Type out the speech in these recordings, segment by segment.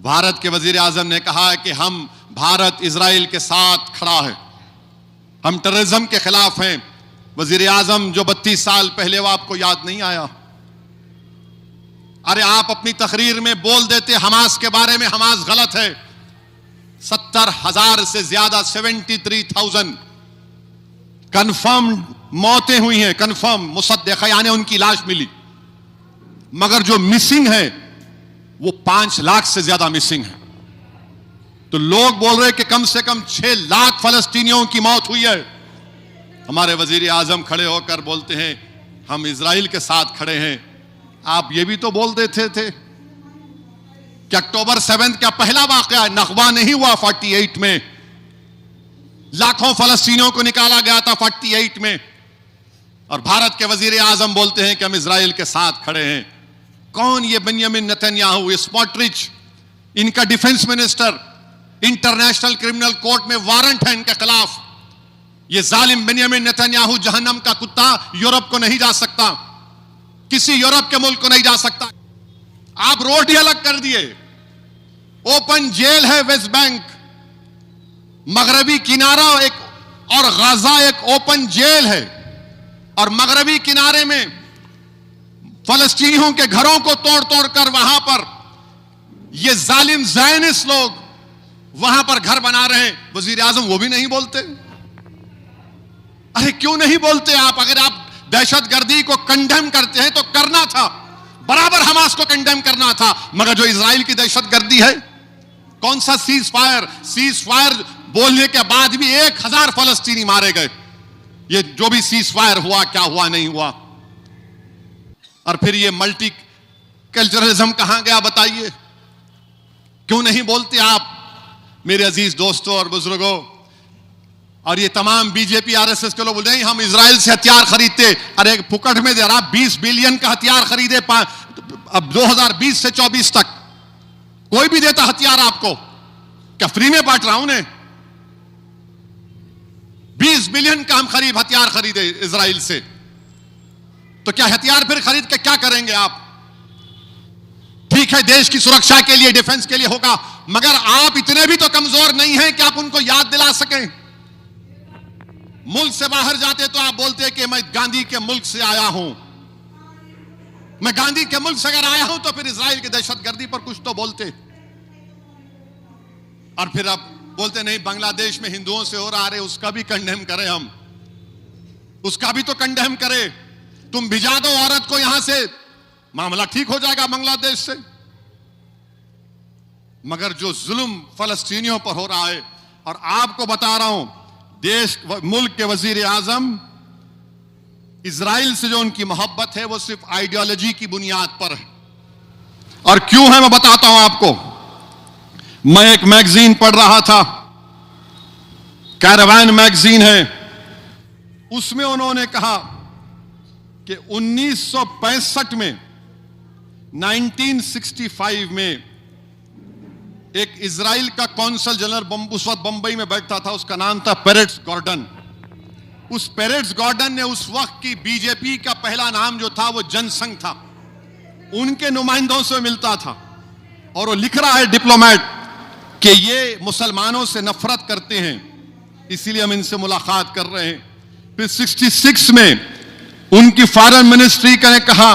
भारत के वजीर आजम ने कहा है कि हम भारत इजराइल के साथ खड़ा है, हम टेररिज्म के खिलाफ हैं। वजीर आजम जो 32 साल पहले वो आपको याद नहीं आया? अरे आप अपनी तकरीर में बोल देते हमास के बारे में, हमास गलत है। 70,000 से ज्यादा 73,000 कंफर्म मौतें हुई हैं, कंफर्म मुसद्दक़ा यानी उनकी लाश मिली, मगर जो मिसिंग है वो 5 लाख से ज्यादा मिसिंग है। तो लोग बोल रहे हैं कि कम से कम 6 लाख फलस्तीनियों की मौत हुई है। हमारे वजीर आजम खड़े होकर बोलते हैं हम इजराइल के साथ खड़े हैं। आप ये भी तो बोल देते थे कि अक्टूबर 7 का पहला वाकया नखबा नहीं हुआ 48 में, लाखों फलस्तीनियों को निकाला गया था 48 में, और भारत के वजीर आजम बोलते हैं कि हम इजराइल के साथ खड़े हैं। कौन ये बेंजामिन नेतन्याहू, ये स्मोट्रिच, इनका defence minister, international criminal court में वारंट है इनके खिलाफ। ये जालिम बेंजामिन नेतन्याहू जहन्नम का कुत्ता यूरोप को नहीं जा सकता, किसी यूरोप के मुल्क को नहीं जा सकता। आप रोड ही अलग कर दिए, ओपन जेल है वेस्ट बैंक, मगरबी किनारा एक और गाजा एक ओपन जेल है, और मगरबी किनारे में फलस्तीनियों के घरों को तोड़ तोड़ कर वहां पर ये जालिम ज़ायनिस्ट लोग वहां पर घर बना रहे हैं। वजीर आजम वो भी नहीं बोलते। अरे क्यों नहीं बोलते आप? अगर आप दहशतगर्दी को कंडेम करते हैं तो करना था, बराबर हमास को कंडेम करना था, मगर जो इजराइल की दहशतगर्दी है, कौन सा सीज फायर बोलने के बाद भी 1000 फलस्तीनी मारे गए। ये जो भी सीज फायर हुआ, क्या हुआ नहीं हुआ। और फिर ये मल्टी कल्चरलिज्म कहां गया बताइए? क्यों नहीं बोलते आप मेरे अजीज दोस्तों और बुजुर्गों? और ये तमाम बीजेपी आरएसएस के लोग बोल रहे हैं हम इजराइल से हथियार खरीदते। अरे फुकट में जरा 20 बिलियन का हथियार खरीदे अब 2020 से 24 तक कोई भी देता हथियार आपको, क्या फ्री में बांट रहा हूं उन्हें? 20 बिलियन का हम हथियार खरीदे इजराइल से, तो क्या हथियार फिर खरीद के क्या करेंगे आप? ठीक है देश की सुरक्षा के लिए, डिफेंस के लिए होगा, मगर आप इतने भी तो कमजोर नहीं हैं कि आप उनको याद दिला सकें। मुल्क से बाहर जाते तो आप बोलते कि मैं गांधी के मुल्क से आया हूं। मैं गांधी के मुल्क से अगर आया हूं तो फिर इजराइल की दहशतगर्दी पर कुछ तो बोलते। और फिर अब बोलते नहीं बांग्लादेश में हिंदुओं से हो रहा है, उसका भी कंडेम करें हम, उसका भी तो कंडेम करें। तुम भिजा दो औरत को यहां से, मामला ठीक हो जाएगा बांग्लादेश से। मगर जो जुल्म फलस्तीनियों पर हो रहा है, और आपको बता रहा हूं मुल्क के वजीर आजम इजराइल से जो उनकी मोहब्बत है वो सिर्फ आइडियोलॉजी की बुनियाद पर है। और क्यों है मैं बताता हूं आपको। मैं एक मैगजीन पढ़ रहा था, कैरावान मैगजीन है, उसमें उन्होंने कहा कि 1965 में 1965 में एक इजराइल का कौंसल जनरल उस वक्त बंबई में बैठता था, उसका नाम था पेरेट्स गॉर्डन। उस पेरेट्स गॉर्डन ने उस वक्त की बीजेपी का पहला नाम जो था वो जनसंघ था, उनके नुमाइंदों से मिलता था, और वो लिख रहा है डिप्लोमेट कि ये मुसलमानों से नफरत करते हैं, इसीलिए हम इनसे मुलाकात कर रहे हैं। फिर 66 में उनकी फॉरेन मिनिस्ट्री ने कहा,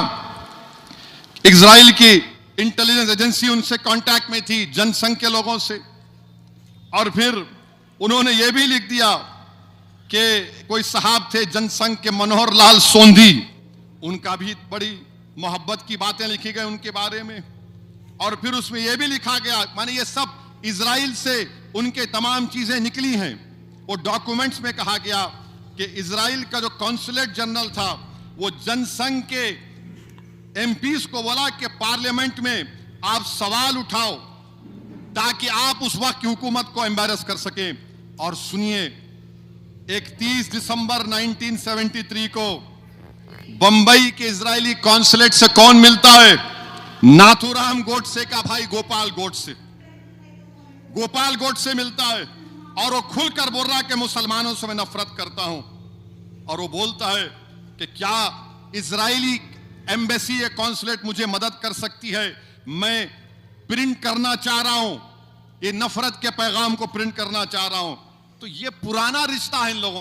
इजराइल की इंटेलिजेंस एजेंसी उनसे कांटेक्ट में थी जनसंघ के लोगों से, और फिर उन्होंने यह भी लिख दिया कि कोई साहब थे जनसंघ के मनोहर लाल सोंधी, उनका भी बड़ी मोहब्बत की बातें लिखी गई उनके बारे में। और फिर उसमें यह भी लिखा गया, माने ये सब इजराइल से उनके तमाम चीजें निकली हैं। वो डॉक्यूमेंट्स में कहा गया कि इजराइल का जो कॉन्सुलेट जनरल था वो जनसंघ के एमपीज को बोला कि पार्लियामेंट में आप सवाल उठाओ ताकि आप उस वक्त की हुकूमत को एम्बैरस कर सकें। और सुनिए, 31 दिसंबर 1973 को बंबई के इजरायली कॉन्सुलेट से कौन मिलता है? नाथूराम गोडसे का भाई गोपाल गोडसे मिलता है, और वो खुलकर बोल रहा है कि मुसलमानों से मैं नफरत करता हूं। और वो बोलता है कि क्या इजरायली एम्बेसी या कॉन्सुलेट मुझे मदद कर सकती है? मैं प्रिंट करना चाह रहा हूं, ये नफरत के पैगाम को प्रिंट करना चाह रहा हूं। तो ये पुराना रिश्ता है इन लोगों का।